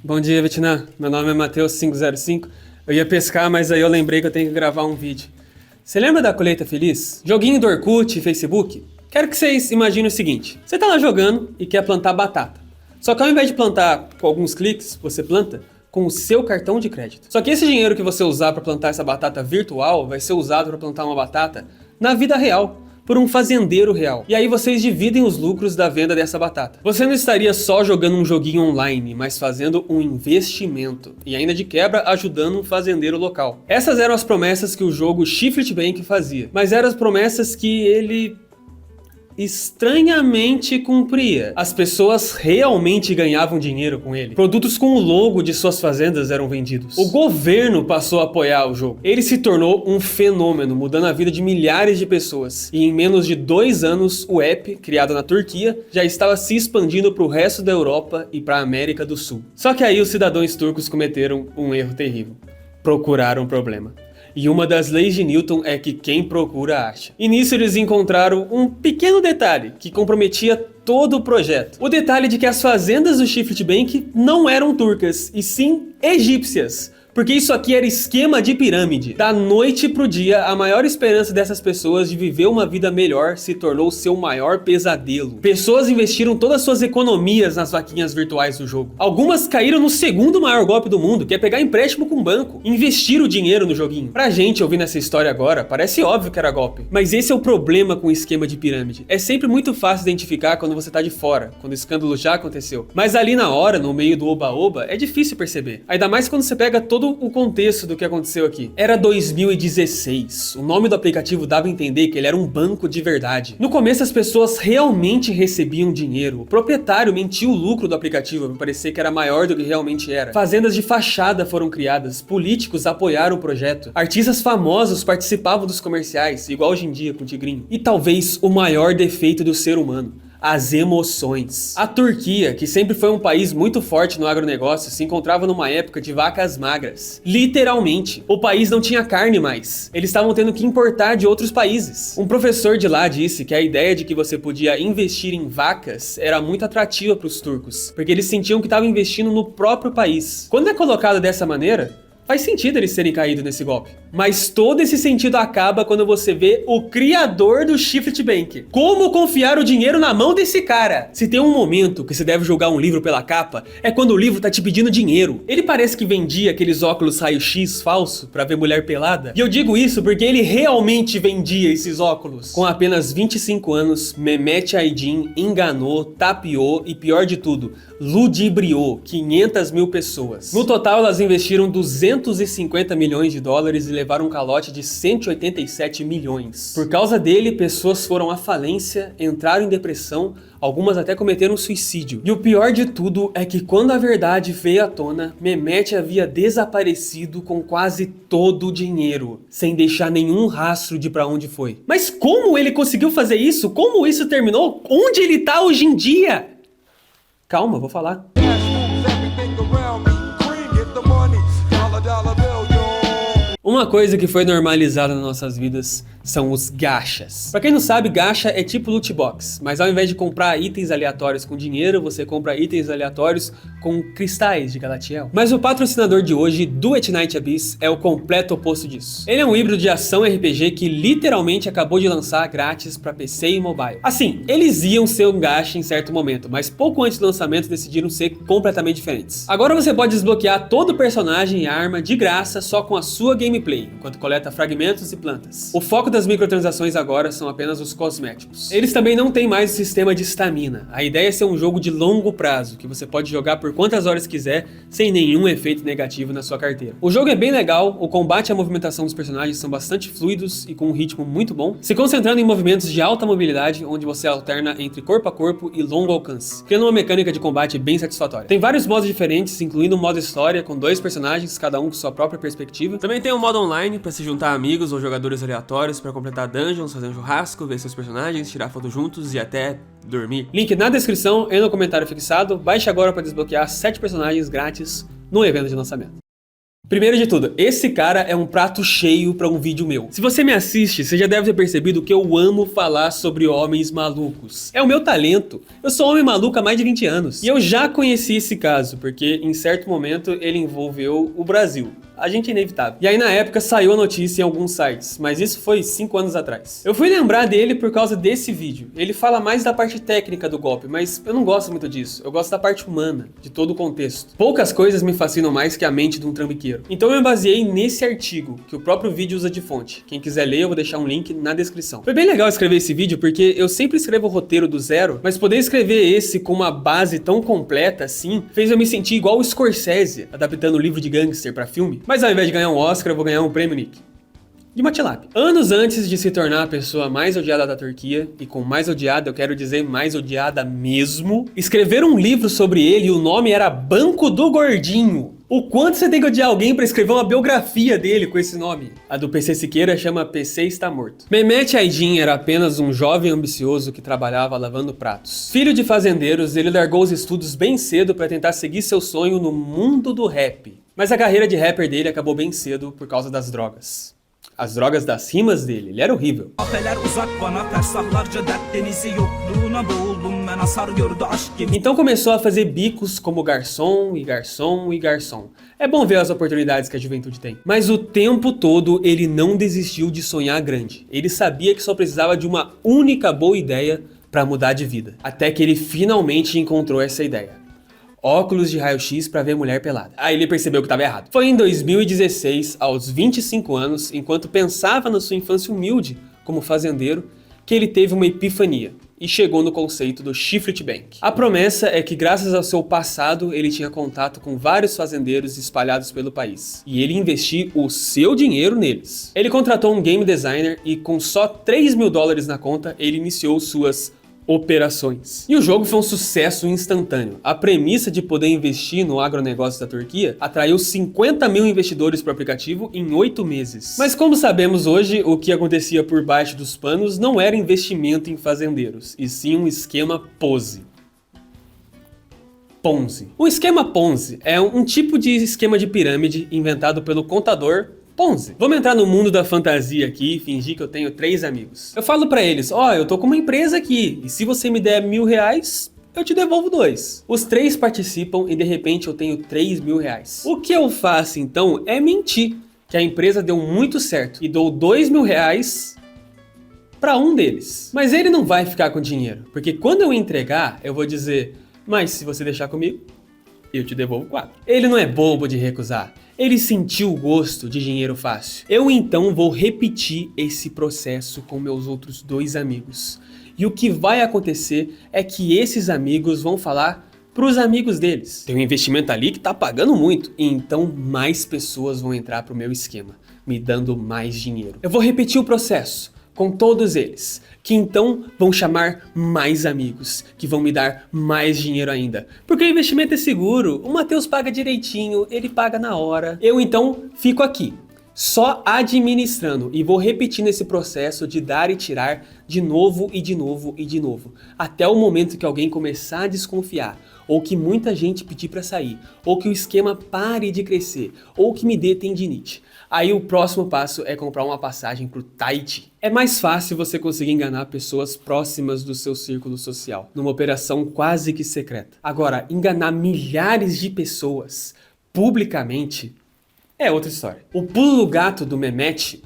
Bom dia, Vietnã. Meu nome é Matheus505. Eu ia pescar, mas aí eu lembrei que eu tenho que gravar um vídeo. Você lembra da colheita feliz? Joguinho do Orkut e Facebook? Quero que vocês imaginem o seguinte. Você tá lá jogando e quer plantar batata. Só que ao invés de plantar com alguns cliques, você planta com o seu cartão de crédito. Só que esse dinheiro que você usar para plantar essa batata virtual vai ser usado para plantar uma batata na vida real, por um fazendeiro real. E aí vocês dividem os lucros da venda dessa batata. Você não estaria só jogando um joguinho online, mas fazendo um investimento. E ainda de quebra, ajudando um fazendeiro local. Essas eram as promessas que o jogo Shift Bank fazia. Mas eram as promessas que ele estranhamente cumpria. As pessoas realmente ganhavam dinheiro com ele. Produtos com o logo de suas fazendas eram vendidos. O governo passou a apoiar o jogo. Ele se tornou um fenômeno, mudando a vida de milhares de pessoas. E em menos de 2 anos, o app, criado na Turquia, já estava se expandindo para o resto da Europa e para a América do Sul. Só que aí os cidadãos turcos cometeram um erro terrível. Procuraram um problema. E uma das leis de Newton é que quem procura acha. E nisso eles encontraram um pequeno detalhe que comprometia todo o projeto. O detalhe de que as fazendas do Shift Bank não eram turcas, e sim egípcias. Porque isso aqui era esquema de pirâmide. Da noite pro dia, a maior esperança dessas pessoas de viver uma vida melhor se tornou seu maior pesadelo. Pessoas investiram todas suas economias nas vaquinhas virtuais do jogo. Algumas caíram no segundo maior golpe do mundo, que é pegar empréstimo com um banco. Investir o dinheiro no joguinho. Pra gente ouvindo essa história agora, parece óbvio que era golpe. Mas esse é o problema com o esquema de pirâmide. É sempre muito fácil identificar quando você tá de fora, quando o escândalo já aconteceu. Mas ali na hora, no meio do oba-oba, é difícil perceber. Ainda mais quando você pega todo o contexto do que aconteceu aqui. Era 2016. O nome do aplicativo dava a entender que ele era um banco de verdade. No começo as pessoas realmente recebiam dinheiro. O proprietário mentiu o lucro do aplicativo para parecer que era maior do que realmente era. Fazendas de fachada foram criadas. Políticos apoiaram o projeto. Artistas famosos participavam dos comerciais, igual hoje em dia com o Tigrinho. E talvez o maior defeito do ser humano: as emoções. A Turquia, que sempre foi um país muito forte no agronegócio, se encontrava numa época de vacas magras. Literalmente, o país não tinha carne mais. Eles estavam tendo que importar de outros países. Um professor de lá disse que a ideia de que você podia investir em vacas era muito atrativa para os turcos, porque eles sentiam que estavam investindo no próprio país. Quando é colocado dessa maneira, faz sentido eles terem caído nesse golpe. Mas todo esse sentido acaba quando você vê o criador do Shift Bank. Como confiar o dinheiro na mão desse cara? Se tem um momento que você deve julgar um livro pela capa, é quando o livro tá te pedindo dinheiro. Ele parece que vendia aqueles óculos raio-x falso pra ver mulher pelada. E eu digo isso porque ele realmente vendia esses óculos. Com apenas 25 anos, Mehmet Aydin enganou, tapeou e, pior de tudo, ludibriou 500 mil pessoas. No total, elas investiram 250 milhões de dólares e levaram um calote de 187 milhões. Por causa dele, pessoas foram à falência, entraram em depressão, algumas até cometeram suicídio. E o pior de tudo é que quando a verdade veio à tona, Mehmet havia desaparecido com quase todo o dinheiro, sem deixar nenhum rastro de pra onde foi. Mas como ele conseguiu fazer isso? Como isso terminou? Onde ele tá hoje em dia? Calma, vou falar. Uma coisa que foi normalizada nas nossas vidas são os gachas. Pra quem não sabe, gacha é tipo loot box, mas ao invés de comprar itens aleatórios com dinheiro, você compra itens aleatórios com cristais de Galatiel. Mas o patrocinador de hoje, Duet Night Abyss, é o completo oposto disso. Ele é um híbrido de ação RPG que literalmente acabou de lançar grátis pra PC e mobile. Assim, eles iam ser um gacha em certo momento, mas pouco antes do lançamento decidiram ser completamente diferentes. Agora você pode desbloquear todo o personagem e arma de graça só com a sua gameplay, enquanto coleta fragmentos e plantas. O foco das microtransações agora são apenas os cosméticos. Eles também não têm mais o sistema de estamina. A ideia é ser um jogo de longo prazo, que você pode jogar por quantas horas quiser, sem nenhum efeito negativo na sua carteira. O jogo é bem legal, o combate e a movimentação dos personagens são bastante fluidos e com um ritmo muito bom, se concentrando em movimentos de alta mobilidade, onde você alterna entre corpo a corpo e longo alcance, criando uma mecânica de combate bem satisfatória. Tem vários modos diferentes, incluindo o modo história, com 2 personagens, cada um com sua própria perspectiva. Também tem o modo online, para se juntar a amigos ou jogadores aleatórios, para completar dungeons, fazer um churrasco, ver seus personagens, tirar foto juntos e até dormir. Link na descrição e no comentário fixado. Baixe agora para desbloquear 7 personagens grátis no evento de lançamento. Primeiro de tudo, esse cara é um prato cheio pra um vídeo meu. Se você me assiste, você já deve ter percebido que eu amo falar sobre homens malucos. É o meu talento. Eu sou homem maluco há mais de 20 anos. E eu já conheci esse caso, porque em certo momento ele envolveu o Brasil. A gente é inevitável. E aí na época saiu a notícia em alguns sites, mas isso foi 5 anos atrás. Eu fui lembrar dele por causa desse vídeo. Ele fala mais da parte técnica do golpe, mas eu não gosto muito disso. Eu gosto da parte humana, de todo o contexto. Poucas coisas me fascinam mais que a mente de um trambiqueiro. Então eu me baseei nesse artigo, que o próprio vídeo usa de fonte. Quem quiser ler, eu vou deixar um link na descrição. Foi bem legal escrever esse vídeo, porque eu sempre escrevo o roteiro do zero, mas poder escrever esse com uma base tão completa assim, fez eu me sentir igual o Scorsese, adaptando o livro de gangster pra filme. Mas ao invés de ganhar um Oscar, eu vou ganhar um prêmio Nick. De uma tilápia. Anos antes de se tornar a pessoa mais odiada da Turquia, e com mais odiada eu quero dizer mais odiada mesmo, escreveram um livro sobre ele e o nome era Banco do Gordinho. O quanto você tem que odiar alguém pra escrever uma biografia dele com esse nome? A do PC Siqueira chama PC Está Morto. Mehmet Aydin era apenas um jovem ambicioso que trabalhava lavando pratos. Filho de fazendeiros, ele largou os estudos bem cedo pra tentar seguir seu sonho no mundo do rap. Mas a carreira de rapper dele acabou bem cedo por causa das drogas. As drogas das rimas dele, ele era horrível. Então começou a fazer bicos como garçom e garçom e garçom. É bom ver as oportunidades que a juventude tem. Mas o tempo todo ele não desistiu de sonhar grande. Ele sabia que só precisava de uma única boa ideia para mudar de vida. Até que ele finalmente encontrou essa ideia. Óculos de raio-x pra ver mulher pelada. Aí ele percebeu que estava errado. Foi em 2016, aos 25 anos, enquanto pensava na sua infância humilde como fazendeiro, que ele teve uma epifania e chegou no conceito do Shift Bank. A promessa é que graças ao seu passado ele tinha contato com vários fazendeiros espalhados pelo país e ele investiu o seu dinheiro neles. Ele contratou um game designer e com só $3.000 na conta ele iniciou suas operações. E o jogo foi um sucesso instantâneo. A premissa de poder investir no agronegócio da Turquia atraiu 50 mil investidores para o aplicativo em 8 meses. Mas como sabemos hoje, o que acontecia por baixo dos panos não era investimento em fazendeiros, e sim um esquema Ponzi. O esquema Ponzi é um tipo de esquema de pirâmide inventado pelo contador Ponzi. Vamos entrar no mundo da fantasia aqui e fingir que eu tenho 3 amigos. Eu falo pra eles, eu tô com uma empresa aqui, e se você me der R$1.000, eu te devolvo 2. Os 3 participam e de repente eu tenho R$3.000. O que eu faço então é mentir que a empresa deu muito certo e dou R$2.000 pra um deles. Mas ele não vai ficar com dinheiro, porque quando eu entregar, eu vou dizer, mas se você deixar comigo, eu te devolvo 4. Ele não é bobo de recusar. Ele sentiu o gosto de dinheiro fácil. Eu então vou repetir esse processo com meus outros 2 amigos. E o que vai acontecer é que esses amigos vão falar para os amigos deles. Tem um investimento ali que tá pagando muito. E então mais pessoas vão entrar pro meu esquema, me dando mais dinheiro. Eu vou repetir o processo com todos eles, que então vão chamar mais amigos, que vão me dar mais dinheiro ainda. Porque o investimento é seguro, o Matheus paga direitinho, ele paga na hora. Eu então fico aqui, só administrando e vou repetindo esse processo de dar e tirar de novo e de novo e de novo, até o momento que alguém começar a desconfiar, ou que muita gente pedir para sair, ou que o esquema pare de crescer, ou que me dê tendinite. Aí o próximo passo é comprar uma passagem pro Tahiti. É mais fácil você conseguir enganar pessoas próximas do seu círculo social, numa operação quase que secreta. Agora, enganar milhares de pessoas publicamente é outra história. O pulo do gato do Mehmet,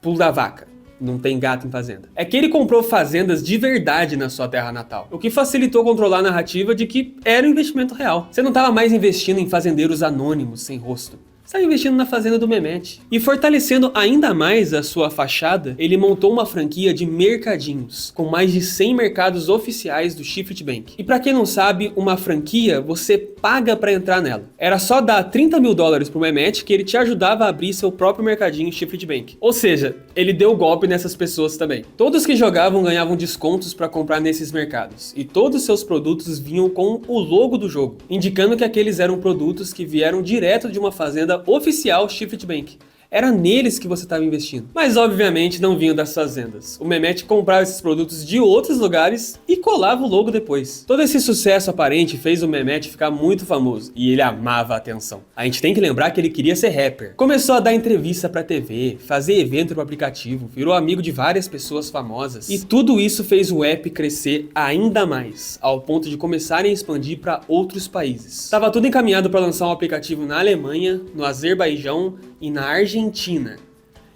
pulo da vaca, não tem gato em fazenda, é que ele comprou fazendas de verdade na sua terra natal, o que facilitou controlar a narrativa de que era um investimento real. Você não estava mais investindo em fazendeiros anônimos sem rosto. Está investindo na fazenda do Mehmet. E fortalecendo ainda mais a sua fachada, ele montou uma franquia de mercadinhos, com mais de 100 mercados oficiais do Shift Bank. E para quem não sabe, uma franquia você paga para entrar nela. Era só dar $30.000 pro Mehmet que ele te ajudava a abrir seu próprio mercadinho Shift Bank. Ou seja, ele deu golpe nessas pessoas também. Todos que jogavam ganhavam descontos para comprar nesses mercados. E todos seus produtos vinham com o logo do jogo, indicando que aqueles eram produtos que vieram direto de uma fazenda oficial Shift Bank. Era neles que você estava investindo. Mas obviamente não vinham das fazendas. O Mehmet comprava esses produtos de outros lugares e colava o logo depois. Todo esse sucesso aparente fez o Mehmet ficar muito famoso e ele amava a atenção. A gente tem que lembrar que ele queria ser rapper. Começou a dar entrevista pra TV, fazer evento pro aplicativo, virou amigo de várias pessoas famosas. E tudo isso fez o app crescer ainda mais, ao ponto de começarem a expandir para outros países. Tava tudo encaminhado para lançar um aplicativo na Alemanha, no Azerbaijão e na Argentina.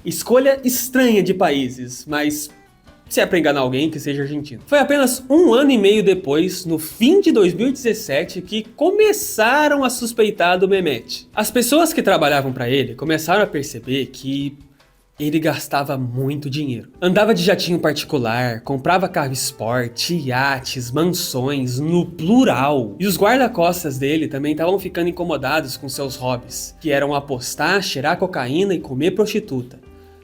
Escolha estranha de países, mas se é pra enganar alguém, que seja argentino. Foi apenas 1 ano e meio depois, no fim de 2017, que começaram a suspeitar do Mehmet. As pessoas que trabalhavam para ele começaram a perceber que ele gastava muito dinheiro. Andava de jatinho particular, comprava carro esporte, iates, mansões, no plural. E os guarda-costas dele também estavam ficando incomodados com seus hobbies, que eram apostar, cheirar cocaína e comer prostituta.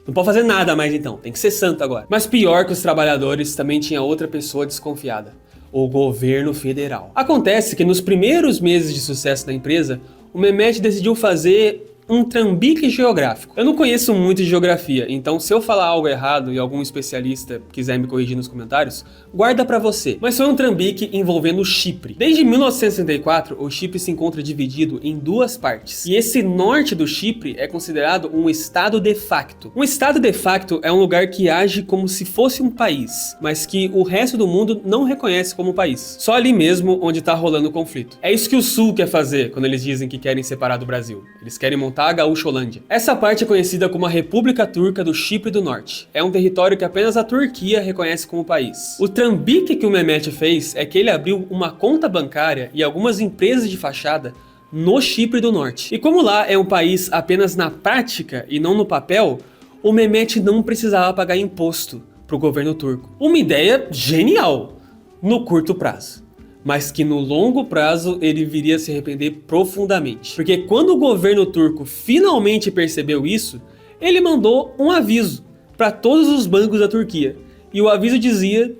Não pode fazer nada mais então, tem que ser santo agora. Mas pior que os trabalhadores, também tinha outra pessoa desconfiada: o governo federal. Acontece que nos primeiros meses de sucesso da empresa, o Mehmet decidiu fazer um trambique geográfico. Eu não conheço muito de geografia, então se eu falar algo errado e algum especialista quiser me corrigir nos comentários, guarda pra você. Mas foi um trambique envolvendo Chipre. Desde 1964, o Chipre se encontra dividido em 2 partes. E esse norte do Chipre é considerado um estado de facto. Um estado de facto é um lugar que age como se fosse um país, mas que o resto do mundo não reconhece como país. Só ali mesmo onde tá rolando o conflito. É isso que o Sul quer fazer quando eles dizem que querem separar do Brasil. Eles querem montar a Gaúcholândia. Essa parte é conhecida como a República Turca do Chipre do Norte. É um território que apenas a Turquia reconhece como país. O trambique que o Mehmet fez é que ele abriu uma conta bancária e algumas empresas de fachada no Chipre do Norte. E como lá é um país apenas na prática e não no papel, o Mehmet não precisava pagar imposto para o governo turco. Uma ideia genial no curto prazo, mas que no longo prazo ele viria a se arrepender profundamente. Porque quando o governo turco finalmente percebeu isso, ele mandou um aviso para todos os bancos da Turquia. E o aviso dizia: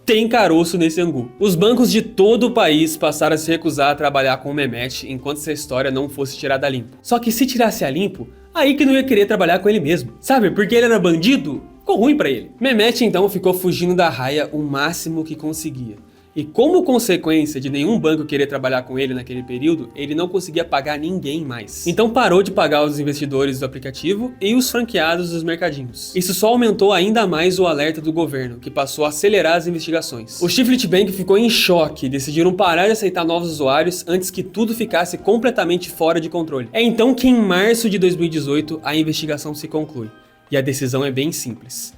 tem caroço nesse angu. Os bancos de todo o país passaram a se recusar a trabalhar com o Mehmet enquanto essa história não fosse tirada a limpo. Só que se tirasse a limpo, aí que não ia querer trabalhar com ele mesmo. Sabe, porque ele era bandido? Ficou ruim pra ele. Mehmet então ficou fugindo da raia o máximo que conseguia. E como consequência de nenhum banco querer trabalhar com ele naquele período, ele não conseguia pagar ninguém mais. Então parou de pagar os investidores do aplicativo e os franqueados dos mercadinhos. Isso só aumentou ainda mais o alerta do governo, que passou a acelerar as investigações. O Chiflit Bank ficou em choque e decidiram parar de aceitar novos usuários antes que tudo ficasse completamente fora de controle. É então que em março de 2018 a investigação se conclui. E a decisão é bem simples: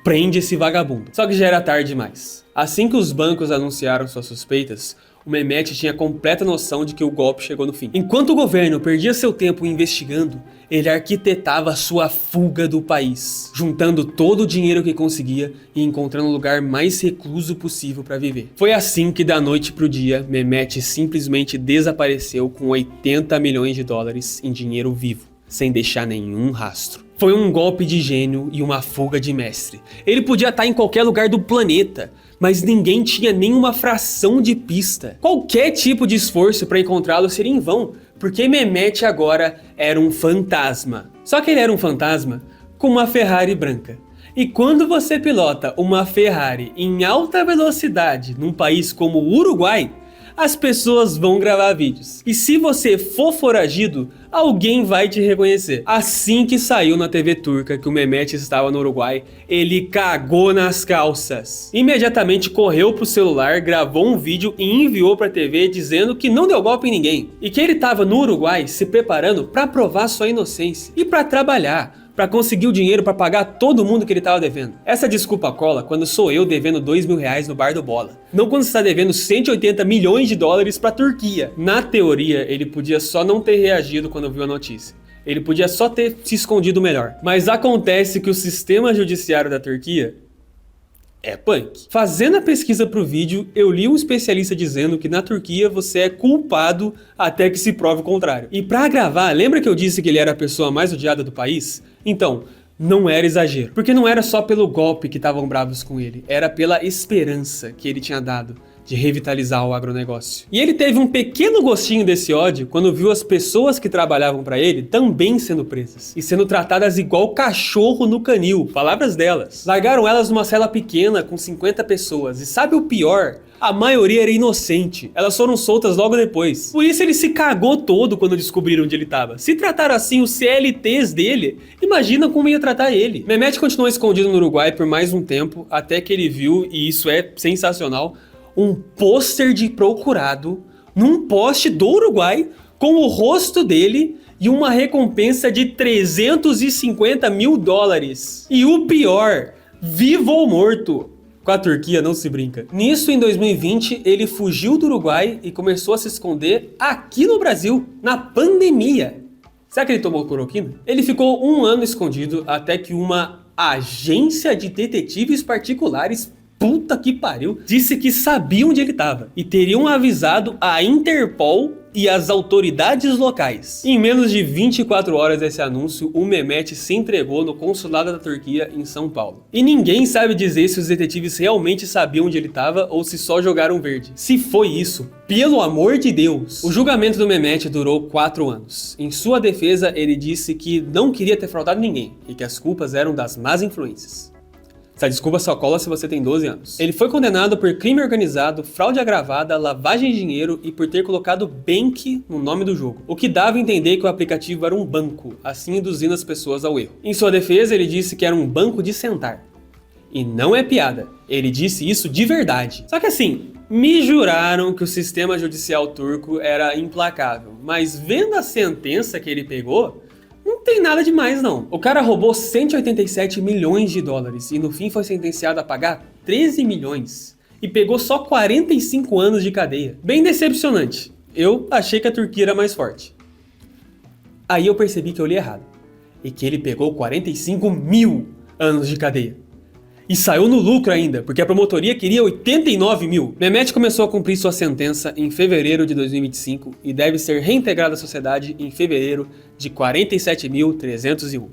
prende esse vagabundo. Só que já era tarde demais. Assim que os bancos anunciaram suas suspeitas, o Mehmet tinha completa noção de que o golpe chegou no fim. Enquanto o governo perdia seu tempo investigando, ele arquitetava sua fuga do país, juntando todo o dinheiro que conseguia e encontrando o lugar mais recluso possível para viver. Foi assim que da noite pro dia, Mehmet simplesmente desapareceu com 80 milhões de dólares em dinheiro vivo, sem deixar nenhum rastro. Foi um golpe de gênio e uma fuga de mestre. Ele podia estar em qualquer lugar do planeta, mas ninguém tinha nenhuma fração de pista. Qualquer tipo de esforço para encontrá-lo seria em vão, porque Mehmet agora era um fantasma. Só que ele era um fantasma com uma Ferrari branca. E quando você pilota uma Ferrari em alta velocidade num país como o Uruguai, as pessoas vão gravar vídeos. E se você for foragido, alguém vai te reconhecer. Assim que saiu na TV turca que o Mehmet estava no Uruguai, ele cagou nas calças. Imediatamente correu pro celular, gravou um vídeo e enviou pra TV dizendo que não deu golpe em ninguém. E que ele estava no Uruguai se preparando pra provar sua inocência e pra trabalhar, pra conseguir o dinheiro pra pagar todo mundo que ele tava devendo. Essa desculpa cola quando sou eu devendo R$2.000 no bar do Bola. Não quando você está devendo 180 milhões de dólares pra Turquia. Na teoria, ele podia só não ter reagido quando viu a notícia. Ele podia só ter se escondido melhor. Mas acontece que o sistema judiciário da Turquia é punk. Fazendo a pesquisa pro vídeo, eu li um especialista dizendo que na Turquia você é culpado até que se prove o contrário. E pra gravar, lembra que eu disse que ele era a pessoa mais odiada do país? Então, não era exagero. Porque não era só pelo golpe que estavam bravos com ele, era pela esperança que ele tinha dado de revitalizar o agronegócio. E ele teve um pequeno gostinho desse ódio quando viu as pessoas que trabalhavam para ele também sendo presas e sendo tratadas igual cachorro no canil, palavras delas. Largaram elas numa cela pequena com 50 pessoas e sabe o pior? A maioria era inocente, elas foram soltas logo depois. Por isso ele se cagou todo quando descobriram onde ele estava. Se trataram assim os CLTs dele, imagina como ia tratar ele. Mehmet continuou escondido no Uruguai por mais um tempo, até que ele viu, e isso é sensacional, um pôster de procurado num poste do Uruguai com o rosto dele e uma recompensa de 350 mil dólares. E o pior, vivo ou morto. Com a Turquia não se brinca. Nisso, em 2020, ele fugiu do Uruguai e começou a se esconder aqui no Brasil, na pandemia. Será que ele tomou cloroquina? Ele ficou um ano escondido até que uma agência de detetives particulares, puta que pariu, disse que sabiam onde ele estava e teriam avisado a Interpol e as autoridades locais. Em menos de 24 horas desse anúncio, o Mehmet se entregou no consulado da Turquia em São Paulo. E ninguém sabe dizer se os detetives realmente sabiam onde ele estava ou se só jogaram verde. Se foi isso, pelo amor de Deus! O julgamento do Mehmet durou 4 anos. Em sua defesa, ele disse que não queria ter fraudado ninguém e que as culpas eram das más influências. Essa desculpa só cola se você tem 12 anos. Ele foi condenado por crime organizado, fraude agravada, lavagem de dinheiro e por ter colocado Bank no nome do jogo, o que dava a entender que o aplicativo era um banco, assim induzindo as pessoas ao erro. Em sua defesa, ele disse que era um banco de sentar. E não é piada, ele disse isso de verdade. Só que assim, me juraram que o sistema judicial turco era implacável, mas vendo a sentença que ele pegou, não tem nada demais não. O cara roubou 187 milhões de dólares e no fim foi sentenciado a pagar 13 milhões. E pegou só 45 anos de cadeia. Bem decepcionante. Eu achei que a Turquia era mais forte. Aí eu percebi que eu li errado. E que ele pegou 45 mil anos de cadeia. E saiu no lucro ainda, porque a promotoria queria 89 mil. Mehmet começou a cumprir sua sentença em fevereiro de 2025 e deve ser reintegrado à sociedade em fevereiro de 47.301.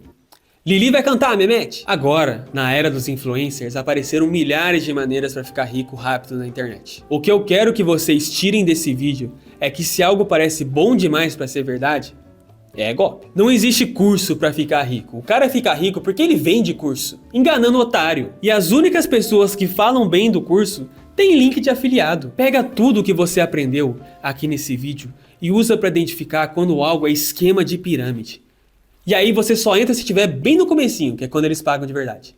Lili vai cantar, Mehmet! Agora, na era dos influencers, apareceram milhares de maneiras para ficar rico rápido na internet. O que eu quero que vocês tirem desse vídeo é que se algo parece bom demais para ser verdade, é golpe. Não existe curso pra ficar rico. O cara fica rico porque ele vende curso, enganando o otário. E as únicas pessoas que falam bem do curso têm link de afiliado. Pega tudo que você aprendeu aqui nesse vídeo e usa pra identificar quando algo é esquema de pirâmide. E aí você só entra se estiver bem no comecinho, que é quando eles pagam de verdade.